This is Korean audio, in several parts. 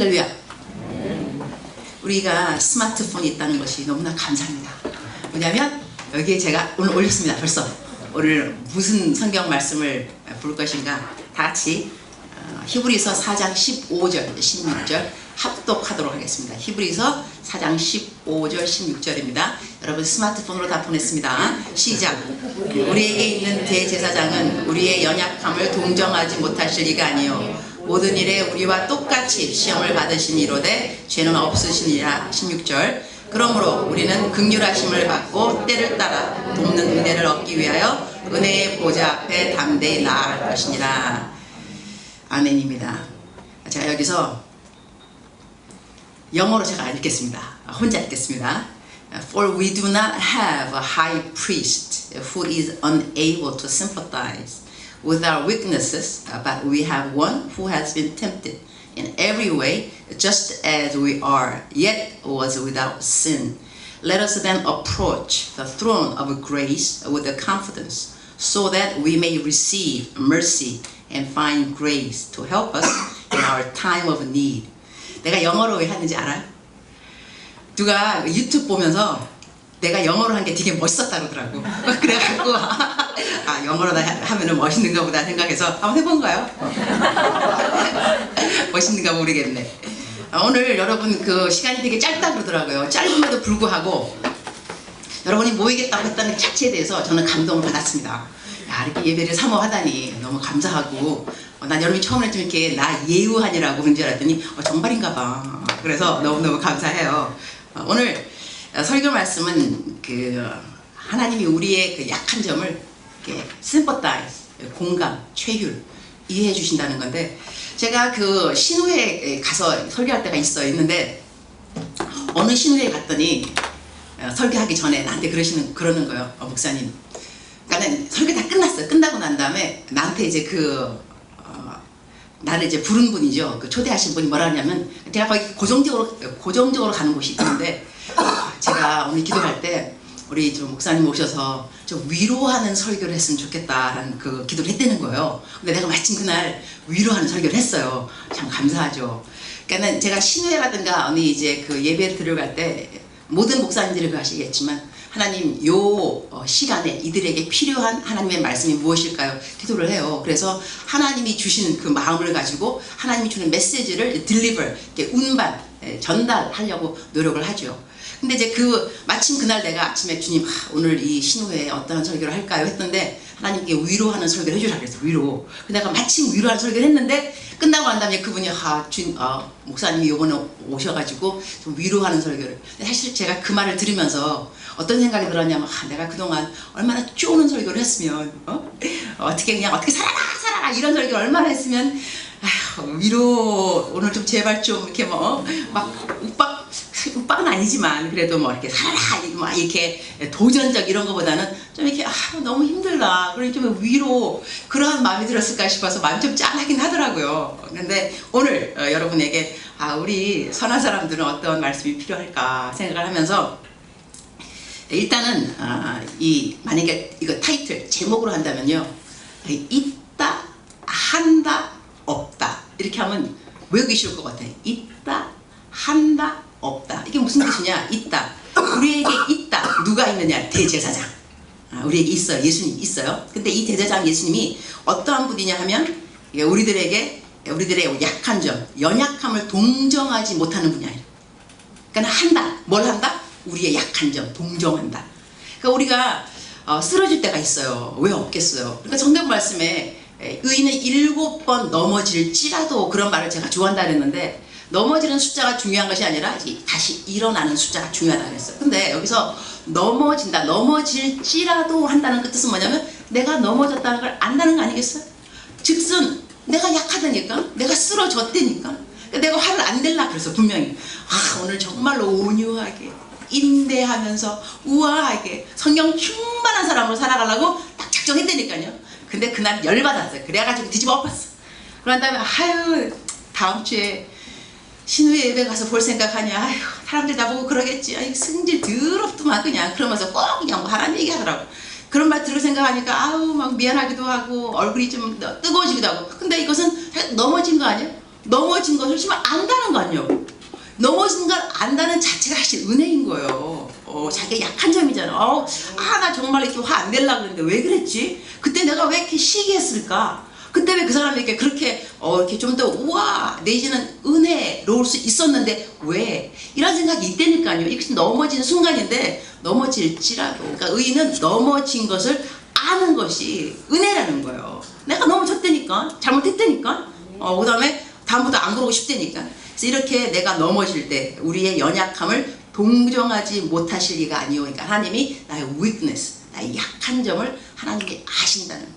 할렐루야. 우리가 스마트폰이 있다는 것이 너무나 감사합니다. 뭐냐면 여기에 제가 오늘 올렸습니다. 벌써 오늘 무슨 성경 말씀을 볼 것인가 다 같이 히브리서 4장 15절 16절 합독하도록 하겠습니다. 히브리서 4장 15절 16절입니다. 여러분 스마트폰으로 다 보냈습니다. 시작. 우리에게 있는 대제사장은 우리의 연약함을 동정하지 못하실 이가 아니요 모든 일에 우리와 똑같이 시험을 받으시니로되 죄는 없으시니라. 16절. 그러므로 우리는 긍휼하심을 받고 때를 따라 돕는 은혜를 얻기 위하여 은혜의 보좌 앞에 담대히 나아갈 것이니라. 아멘입니다. 제가 여기서 영어로 제가 읽겠습니다. 혼자 읽겠습니다. For we do not have a high priest who is unable to sympathize with our weaknesses, but we have one who has been tempted in every way, just as we are, yet was without sin. Let us then approach the throne of grace with confidence, so that we may receive mercy and find grace to help us in our time of need. 내가 영어로 왜 하는지 알아요? 누가 유튜브 보면서 내가 영어로 한 게 되게 멋있었다 그러더라고. 그래갖고 아 영어로 하면은 멋있는가 보다 생각해서 한번 해본가요? 멋있는가 모르겠네. 오늘 여러분 그 시간이 되게 짧다 그러더라고요. 짧음에도 불구하고 여러분이 모이겠다고 했다는 자체에 대해서 저는 감동을 받았습니다. 야, 이렇게 예배를 사모하다니 너무 감사하고 난 여러분이 처음에 좀 이렇게 나 예우하니라고 그런 줄 알았더니 정말인가 봐. 그래서 너무너무 감사해요. 오늘 설교 말씀은 그 하나님이 우리의 그 약한 점을 이렇게 sympathize, 공감, 최휼, 이해해 주신다는 건데 제가 그 신우회에 가서 설교할 때가 있는데 어느 신우회에 갔더니 설교하기 전에 나한테 그러는 거예요. 목사님. 그러니까 설교 다 끝났어요. 끝나고 난 다음에 나한테 이제 나를 이제 부른 분이죠. 그 초대하신 분이 뭐라 하냐면 제가 거기 고정적으로 가는 곳이 있는데 제가 오늘 기도할 때 우리 좀 목사님 오셔서 좀 위로하는 설교를 했으면 좋겠다라는 그 기도를 했다는 거예요. 근데 내가 마침 그날 위로하는 설교를 했어요. 참 감사하죠. 그러니까 제가 신회라든가 어느 이제 그 예배를 들어갈 때 모든 목사님들이 그러시겠지만 하나님 요 시간에 이들에게 필요한 하나님의 말씀이 무엇일까요? 기도를 해요. 그래서 하나님이 주시는 그 마음을 가지고 하나님이 주는 메시지를 deliver, 이렇게 운반, 전달하려고 노력을 하죠. 근데 이제 마침 그날 내가 아침에 주님 오늘 이 신우회에 어떠한 설교를 할까요? 했던데 하나님께 위로하는 설교를 해주라 그랬어요. 위로. 내가 마침 위로하는 설교를 했는데 끝나고 난 다음에 그분이 목사님이 요번에 오셔가지고 좀 위로하는 설교를. 사실 제가 그 말을 들으면서 어떤 생각이 들었냐면 내가 그동안 얼마나 쪼는 설교를 했으면 어떻게 살아라 이런 설교를 얼마나 했으면 위로 오늘 좀 제발 좀 이렇게 막 욱박은 아니지만 그래도 이렇게 살아라 이렇게 도전적 이런 거보다는 좀 이렇게 너무 힘들다 그러니 좀 위로 그러한 마음이 들었을까 싶어서 마음이 좀 짠하긴 하더라고요. 그런데 오늘 여러분에게 우리 선한 사람들은 어떤 말씀이 필요할까 생각을 하면서 일단은 만약에 이거 타이틀 제목으로 한다면요 있다 한다 없다 이렇게 하면 외우기 쉬울 것 같아요. 있다 한다 없다. 이게 무슨 뜻이냐? 있다. 우리에게 있다. 누가 있느냐? 대제사장. 우리에게 있어요. 예수님 있어요. 근데 이 대제사장 예수님이 어떠한 분이냐 하면 우리들의 약한 점, 연약함을 동정하지 못하는 분이에요. 그러니까 한다. 뭘 한다? 우리의 약한 점, 동정한다. 그러니까 우리가 쓰러질 때가 있어요. 왜 없겠어요? 그러니까 성경 말씀에 의인은 7번 넘어질지라도 그런 말을 제가 좋아한다 그랬는데 넘어지는 숫자가 중요한 것이 아니라 다시 일어나는 숫자가 중요하다고 그랬어요. 근데 여기서 넘어질지라도 한다는 그 뜻은 뭐냐면 내가 넘어졌다는 걸 안다는 거 아니겠어요? 즉슨 내가 약하다니까, 내가 쓰러졌다니까, 내가 화를 안 낼라 그래서 분명히 오늘 정말로 온유하게 인내하면서 우아하게 성경 충만한 사람으로 살아가려고 딱 작정했다니까요. 근데 그날 열받았어요. 그래가지고 뒤집어 엎었어. 그런 다음에 다음 주에 신우회 예배 가서 볼 생각하냐? 사람들 나보고 그러겠지. 승질 더럽더만 그냥 그러면서 꼭 그냥 하라는 얘기 하더라고. 그런 말 들을 생각하니까 막 미안하기도 하고 얼굴이 좀 뜨거워지기도 하고. 근데 이것은 넘어진 거 아니야? 넘어진 것을 지금 안다는 거 아니에요. 넘어진 걸 안다는 자체가 사실 은혜인 거예요. 자기가 약한 점이잖아. 나 정말 이렇게 화 안 내려고 그랬는데 왜 그랬지? 그때 내가 왜 이렇게 시기했을까? 그때 왜 그 사람에게 그렇게 이렇게 좀 더 우와 내지는 은혜로울 수 있었는데 왜? 이런 생각이 있다니까요. 이것이 넘어지는 순간인데 넘어질지라도, 그러니까 의인은 넘어진 것을 아는 것이 은혜라는 거예요. 내가 넘어졌다니까, 잘못했다니까, 그 다음에 다음부터 안 그러고 싶다니까. 그래서 이렇게 내가 넘어질 때 우리의 연약함을 동정하지 못하실 리가 아니오. 그러니까 하나님이 나의 weakness, 나의 약한 점을 하나님이 아신다는,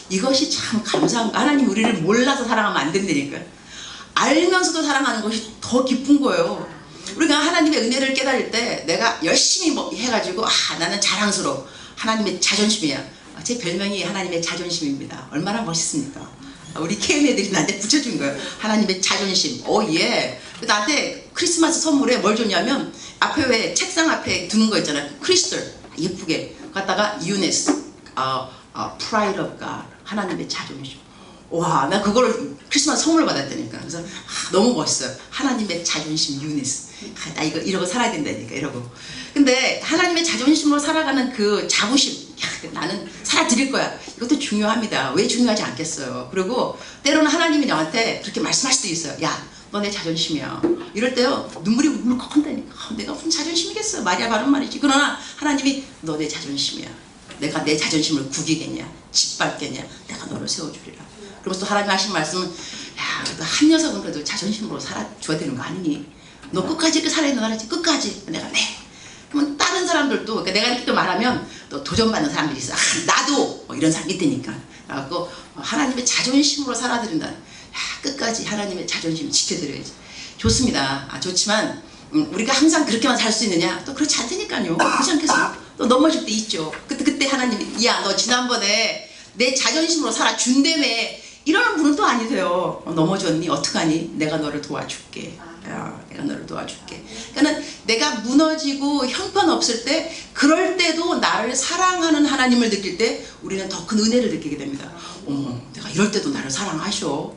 이것이 참 감사한 거. 하나님 우리를 몰라서 사랑하면 안 된다니까. 알면서도 사랑하는 것이 더 기쁜 거예요. 우리가 하나님의 은혜를 깨달을 때 내가 열심히 해가지고 나는 자랑스러워. 하나님의 자존심이야. 제 별명이 하나님의 자존심입니다. 얼마나 멋있습니까? 우리 케인 애들이 나한테 붙여준 거예요. 하나님의 자존심. 예. 나한테 크리스마스 선물에 뭘 줬냐면, 앞에 왜 책상 앞에 두는 거 있잖아요. 크리스털 예쁘게 갖다가 유네스, pride of God, 하나님의 자존심. 와, 나 그거를 크리스마스 선물을 받았다니까. 그래서 너무 멋있어요. 하나님의 자존심 유니스. 나 이러고 살아야 된다니까, 이러고. 근데 하나님의 자존심으로 살아가는 그 자부심, 나는 살아드릴 거야. 이것도 중요합니다. 왜 중요하지 않겠어요? 그리고 때로는 하나님이 나한테 그렇게 말씀할 수도 있어요. 야, 너 내 자존심이야. 이럴 때요, 눈물이 울컥 한다니까. 내가 무슨 자존심이겠어. 말이야 바른 말이지. 그러나 하나님이 너 내 자존심이야. 내가 내 자존심을 구기겠냐, 짓밟겠냐, 내가 너를 세워주리라. 그러면서 또 하나님 하신 말씀은, 야, 한 녀석은 그래도 자존심으로 살아줘야 되는 거 아니니? 너 끝까지 이렇게 살아있는 거지? 끝까지. 내가 네. 그러면 다른 사람들도, 그러니까 내가 이렇게 또 말하면 또 도전받는 사람들이 있어. 나도 이런 사람이 있다니까. 그래갖고 하나님의 자존심으로 살아드린다. 끝까지 하나님의 자존심 지켜드려야지. 좋습니다. 좋지만 우리가 항상 그렇게만 살 수 있느냐? 또 그렇지 않다니까요. 그렇지 않겠어요? 또 넘어질 때 있죠. 그때 하나님이, 야, 너 지난번에 내 자존심으로 살아준다며, 이러는 분은 또 아니세요. 넘어졌니? 어떡하니? 내가 너를 도와줄게. 내가 너를 도와줄게. 그러니까 내가 무너지고 형편없을 때, 그럴 때도 나를 사랑하는 하나님을 느낄 때 우리는 더 큰 은혜를 느끼게 됩니다. 어머, 내가 이럴 때도 나를 사랑하셔.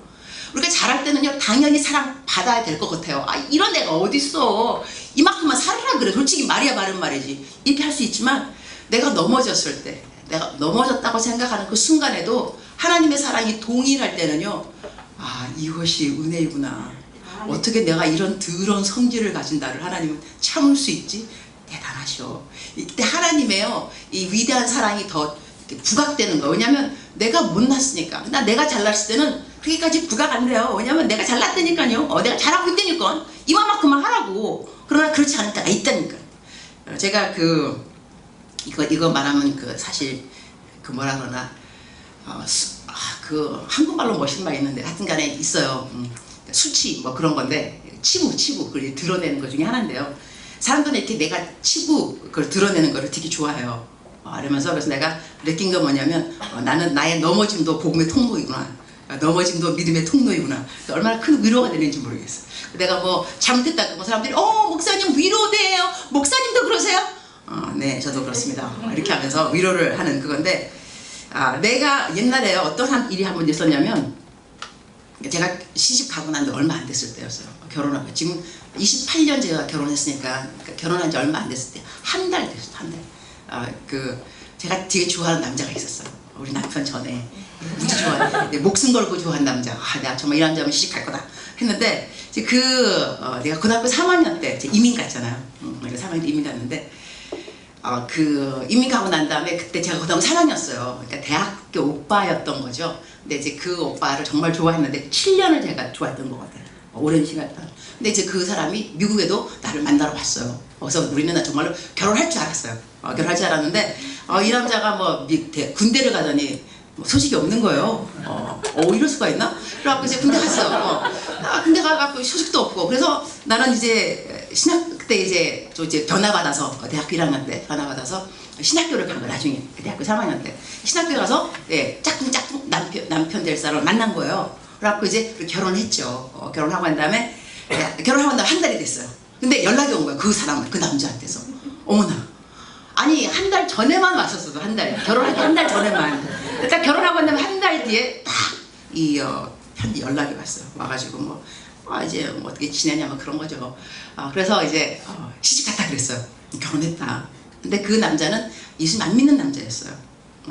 우리가 잘할 때는요, 당연히 사랑받아야 될 것 같아요. 이런 애가 어딨어. 이만큼만 살아라 그래. 솔직히 말이야 바른 말이지. 이렇게 할 수 있지만, 내가 넘어졌을 때, 내가 넘어졌다고 생각하는 그 순간에도 하나님의 사랑이 동일할 때는요, 이것이 은혜이구나. 어떻게 내가 이런 더러운 성질을 가진 나를 하나님은 참을 수 있지? 대단하셔. 이때 하나님의요, 이 위대한 사랑이 더 부각되는 거예요. 왜냐면 내가 못났으니까. 내가 잘났을 때는 그렇게까지 부각 안 돼요. 왜냐면 내가 잘났다니까요. 내가 잘하고 있다니까. 이만큼만 하라고. 그러나 그렇지 않을 때가 있다니까. 제가 이거 말하면 사실 뭐라 그러나, 한국말로 멋있는 말이 있는데, 하여튼 간에 있어요. 수치 뭐 그런 건데, 치부 그걸 드러내는 것 중에 하나인데요. 사람들은 이렇게 내가 치부 그걸 드러내는 거를 되게 좋아해요. 이러면서, 그래서 내가 느낀 건 뭐냐면, 나는 나의 넘어짐도 복음의 통로이구나. 넘어짐도 믿음의 통로이구나. 얼마나 큰 위로가 되는지 모르겠어. 내가 뭐 잘못했다 그러면 사람들이, 목사님 위로돼요. 목사님도 그러세요? 네, 저도 그렇습니다. 이렇게 하면서 위로를 하는 그건데, 내가 옛날에 어떤 일이 한 번 있었냐면, 제가 시집 가고 난 지 얼마 안 됐을 때였어요. 결혼하고. 지금 28년 제가 결혼했으니까, 결혼한 지 얼마 안 됐을 때, 한 달 됐어요. 한 달. 제가 되게 좋아하는 남자가 있었어요. 우리 남편 전에. 무지 좋아해. 목숨 걸고 좋아하는 남자. 내가 정말 이 남자면 시집 갈 거다. 했는데, 내가 고등학교 3학년 때 이민 갔잖아요. 3학년 때 이민 갔는데, 이민 가고 난 다음에, 그때 제가 고등학교 3학년이었어요. 그러니까 대학교 오빠였던 거죠. 근데 이제 그 오빠를 정말 좋아했는데 7년을 제가 좋아했던 것 같아요. 오랜 시간 동안. 근데 이제 그 사람이 미국에도 나를 만나러 왔어요. 그래서 우리는 정말로 결혼할 줄 알았어요. 결혼할 줄 알았는데, 이 남자가 군대를 가더니 소식이 없는 거예요. 이럴 수가 있나? 그래갖고 이제 군대 갔어요. 군대 가갖고 소식도 없고. 그래서 나는 이제 그때 이제 변화받아서, 대학교 1학년 때 변화받아서 신학교를 간 거예요. 나중에 대학교 3학년 때 신학교에 가서 짝꿍 남편 될 사람을 만난 거예요. 그래갖고 이제 결혼했죠. 결혼하고 난 다음에 결혼하고 난 다음에 한 달이 됐어요. 근데 연락이 온 거예요. 그 남자한테서. 어머나. 아니, 한 달 전에만 왔었어도, 결혼하기 한 달 전에만. 딱 결혼하고 난 다음에 한 달 뒤에 딱 편지 연락이 왔어요. 와가지고 뭐 이제 뭐 어떻게 지내냐 뭐 그런 거죠. 그래서 이제 시집 갔다 그랬어요. 결혼했다. 근데 그 남자는 예수님 안 믿는 남자였어요.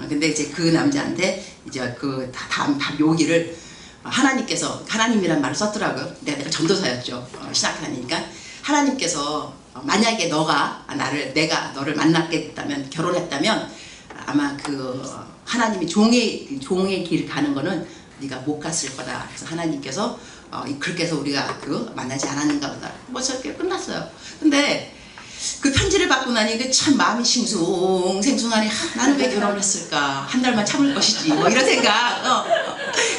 근데 이제 그 남자한테 이제 그 다음 요기를 하나님께서, 하나님이란 말을 썼더라고요. 내가 전도사였죠. 신학하니까 하나님께서 만약에 내가 너를 만났겠다면, 결혼했다면 아마 그 하나님이 종의 길 가는 거는 네가 못 갔을 거다. 그래서 하나님께서 그렇게 해서 우리가 만나지 않았는가 보다. 뭐 저렇게 끝났어요. 근데 그 편지를 받고 나니 참 마음이 싱숭생숭하니 나는 왜 결혼을 했을까? 한 달만 참을 것이지. 뭐 이런 생각.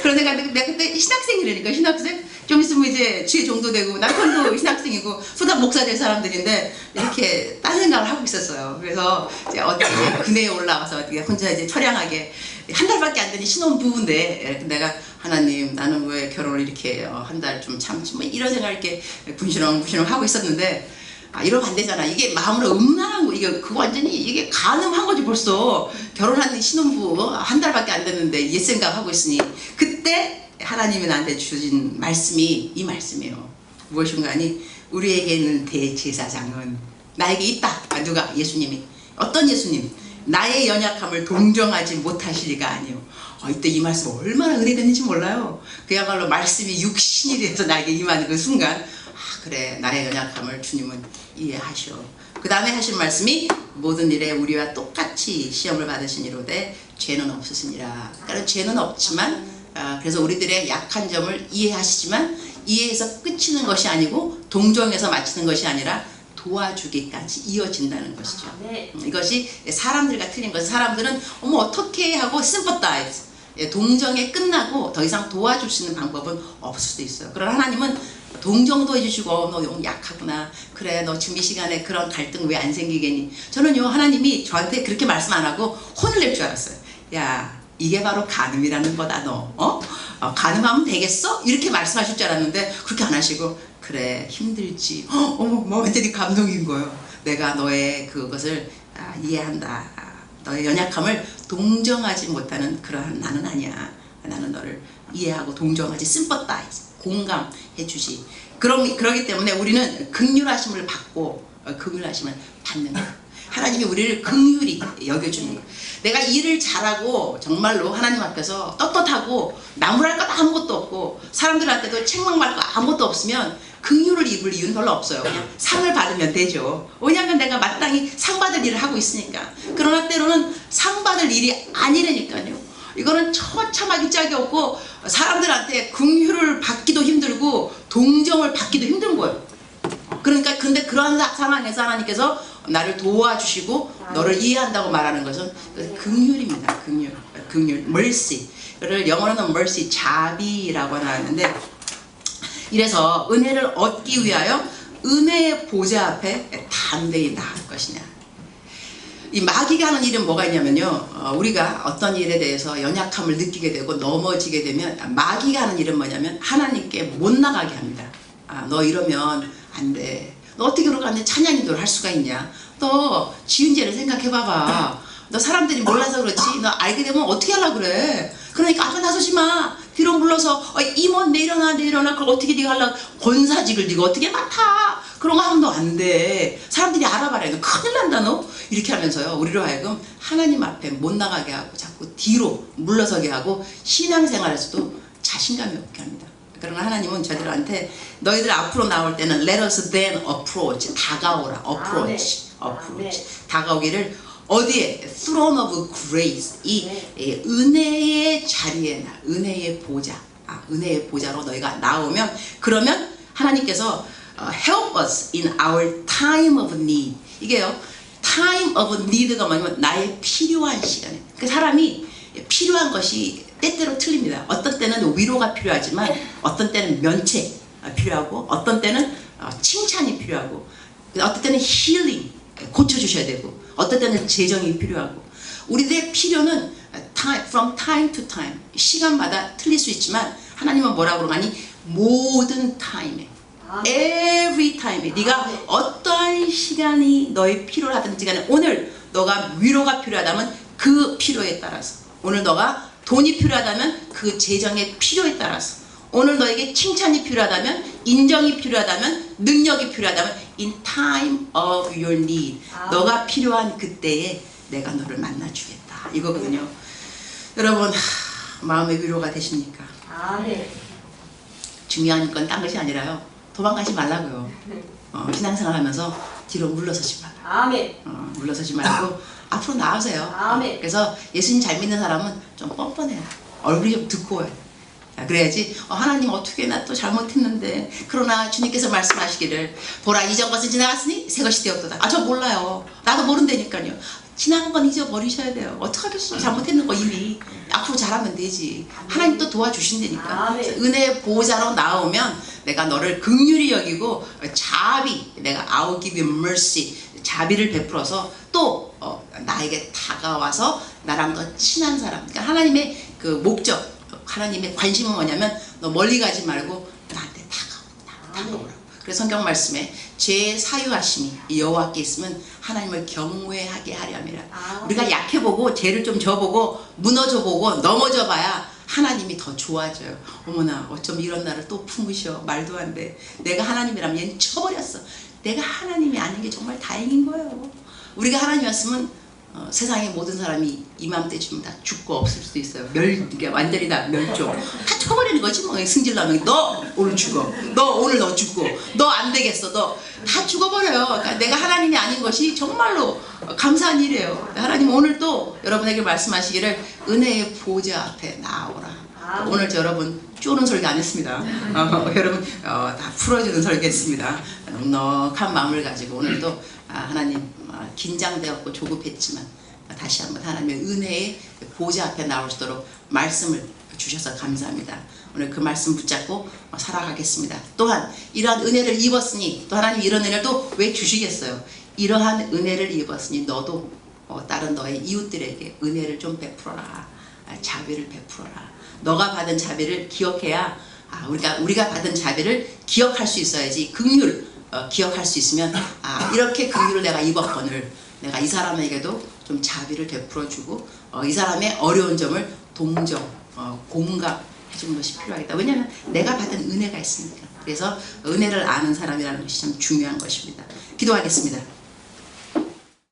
그런 생각. 내가 그때 신학생이라니까. 신학생? 좀 있으면 이제 주의 종도되고 남편도 신학생이고 수납 목사 될 사람들인데 이렇게 딴 생각을 하고 있었어요. 그래서 이제 어떻게 근해에 올라와서 혼자 이제 처량하게 한 달밖에 안 되는 신혼부부인데 내가 하나님 나는 왜 결혼을 이렇게 한 달 좀 참지 뭐 이런 생각을 이렇게 분시렁 하고 있었는데 이러면 안 되잖아. 이게 마음으로 음란한 거, 이게 완전히 이게 간음한 거지 벌써. 결혼한 신혼부 한 달밖에 안 됐는데 옛 생각하고 있으니 그때 하나님이 나한테 주신 말씀이 이 말씀이에요. 무엇인가 하니 우리에게 있는 대제사장은 나에게 있다. 누가? 예수님이. 어떤 예수님? 나의 연약함을 동정하지 못하시리가 아니요. 이때 이 말씀 얼마나 은혜됐는지 몰라요. 그야말로 말씀이 육신이 돼서 나에게 임하는 그 순간 그래 나의 연약함을 주님은 이해하셔. 그 다음에 하신 말씀이 모든 일에 우리와 똑같이 시험을 받으시니로되 죄는 없으시니라. 그러니까 죄는 없지만 그래서 우리들의 약한 점을 이해하시지만 이해해서 끝이는 것이 아니고 동정해서 마치는 것이 아니라 도와주기까지 이어진다는 것이죠. 이것이 사람들과 틀린 것은 사람들은 어머 어떻게 하고 sympathize 동정에 끝나고 더 이상 도와줄 수 있는 방법은 없을 수도 있어요. 그러나 하나님은 동정도 해주시고 너 너무 약하구나. 그래 너 지금 이 시간에 그런 갈등 왜 안 생기겠니? 저는요 하나님이 저한테 그렇게 말씀 안 하고 혼을 낼 줄 알았어요. 야 이게 바로 간음이라는 거다 너. 간음하면 되겠어? 이렇게 말씀하실 줄 알았는데 그렇게 안 하시고 그래 힘들지. 어머 완전히 감동인 거예요. 내가 너의 그것을 이해한다. 너의 연약함을 동정하지 못하는 그러한 나는 아니야. 나는 너를 이해하고 동정하지 sympathize 공감해 주지. 그러기 때문에 우리는 긍휼하심을 받고 긍휼하심을 받는 거예요. 하나님이 우리를 긍휼히 여겨주는 거예요. 내가 일을 잘하고 정말로 하나님 앞에서 떳떳하고 나무랄 것 아무것도 없고 사람들한테도 책망받을 거 아무것도 없으면 긍휼을 입을 이유는 별로 없어요. 그냥 상을 받으면 되죠. 왜냐하면 내가 마땅히 상 받을 일을 하고 있으니까. 그러나 때로는 상 받을 일이 아니라니까요. 이거는 처참하기 짝이 없고 사람들한테 긍휼을 받기도 힘들고 동정을 받기도 힘든 거예요. 그러니까 근데 그런 상황에서 하나님께서 나를 도와주시고 너를 이해한다고 말하는 것은 긍휼입니다. 긍휼, mercy. 그를 영어로는 mercy, 자비라고 나왔는데 이래서 은혜를 얻기 위하여 은혜의 보좌 앞에 담대히 나갈 것이냐. 이 마귀가 하는 일은 뭐가 있냐면요. 우리가 어떤 일에 대해서 연약함을 느끼게 되고 넘어지게 되면 마귀가 하는 일은 뭐냐면 하나님께 못 나가게 합니다. 너 이러면 안 돼. 너 어떻게 그러고 찬양 기도를 할 수가 있냐. 너 지은 죄를 생각해 봐봐. 너 사람들이 몰라서 그렇지. 너 알게 되면 어떻게 하려고 그래. 그러니까 앞에 나서지 마. 뒤로 물러서 임원 내일어나 그걸 어떻게 네가 하려고 권사직을 네가 어떻게 맡아. 그런 거 하면 너 안 돼. 사람들이 알아봐라. 이거 큰일 난다 너. 이렇게 하면서요. 우리로 하여금 하나님 앞에 못 나가게 하고 자꾸 뒤로 물러서게 하고 신앙생활에서도 자신감이 없게 합니다. 그러나 하나님은 저들한테 너희들 앞으로 나올 때는 let us then approach. 다가오라. approach. 다가오기를 어디에? throne of grace. 이 은혜의 자리에 은혜의 보좌. 은혜의 보좌로 너희가 나오면 그러면 하나님께서 help us in our time of need. 이게요. time of need가 뭐냐면 나의 필요한 시간에. 그 사람이 필요한 것이 때때로 틀립니다. 어떤 때는 위로가 필요하지만 어떤 때는 면책 필요하고 어떤 때는 칭찬이 필요하고 어떤 때는 힐링 고쳐주셔야 되고 어떤 때는 재정이 필요하고 우리들의 필요는 from time to time 시간마다 틀릴 수 있지만 하나님은 뭐라고 그러니 모든 타임에 every time에 네가 어떠한 시간이 너의 필요를 하든지 간에 오늘 너가 위로가 필요하다면 그 필요에 따라서 오늘 너가 돈이 필요하다면 그 재정의 필요에 따라서 오늘 너에게 칭찬이 필요하다면, 인정이 필요하다면, 능력이 필요하다면 in time of your need. 너가 필요한 그때에 내가 너를 만나주겠다. 이거거든요. 여러분, 마음의 위로가 되십니까? 중요한 건 딴 것이 아니라요. 도망가지 말라고요. 신앙생활 하면서 뒤로 물러서지 말라. 물러서지 말고 앞으로 나아오세요. 그래서 예수님 잘 믿는 사람은 좀 뻔뻔해요. 얼굴이 좀 두꺼워요. 그래야지 하나님 어떻게 나 또 잘못했는데, 그러나 주님께서 말씀하시기를 보라 이전 것은 지나갔으니 새 것이 되었도다. 저 몰라요. 나도 모른다니까요. 지나간 건 잊어버리셔야 돼요. 어떡하겠어. 잘못했는 거 이미. 앞으로 잘하면 되지. 하나님 또 도와주신다니까. 은혜의 보호자로 나오면 내가 너를 긍휼히 여기고 자비, 내가 I'll give you mercy, 자비를 베풀어서 또 나에게 다가와서 나랑 더 친한 사람. 그러니까 하나님의 그 목적, 하나님의 관심은 뭐냐면 너 멀리 가지 말고 나한테 다가오라고. 그래서 성경 말씀에 죄의 사유하심이 여호와께 있으면 하나님을 경외하게 하려면, 우리가 약해보고 죄를 좀 져보고 무너져보고 넘어져봐야 하나님이 더 좋아져요. 어머나 어쩜 이런 나를 또 품으셔. 말도 안 돼. 내가 하나님이라면 얘는 쳐버렸어. 내가 하나님이 아닌 게 정말 다행인 거예요. 우리가 하나님이었으면 세상의 모든 사람이 이맘때쯤 다 죽고 없을 수도 있어요. 완전히 다 멸종. 다 쳐버리는 거지 뭐. 승질나면 너 오늘 죽어. 너 오늘 너 죽고. 너 안 되겠어. 너 다 죽어버려요. 그러니까 내가 하나님이 아닌 것이 정말로 감사한 일이에요. 하나님 오늘 또 여러분에게 말씀하시기를 은혜의 보좌 앞에 나오라. 오늘 여러분 쪼는 설교 안 했습니다. 여러분 다 풀어주는 설교 했습니다. 넉넉한 마음을 가지고 오늘도 하나님 긴장되었고 조급했지만 다시 한번 하나님의 은혜의 보좌 앞에 나올 수 있도록 말씀을 주셔서 감사합니다. 오늘 그 말씀 붙잡고 살아가겠습니다. 또한 이러한 은혜를 입었으니 또 하나님 이런 은혜를 또 왜 주시겠어요? 이러한 은혜를 입었으니 너도 다른 너의 이웃들에게 은혜를 좀 베풀어라. 자비를 베풀어라. 너가 받은 자비를 기억해야 우리가 받은 자비를 기억할 수 있어야지. 긍휼 기억할 수 있으면 이렇게 긍휼을 내가 입었거늘 내가 이 사람에게도 좀 자비를 베풀어주고 이 사람의 어려운 점을 동정, 공감해주는 것이 필요하겠다. 왜냐하면 내가 받은 은혜가 있으니까. 그래서 은혜를 아는 사람이라는 것이 참 중요한 것입니다. 기도하겠습니다.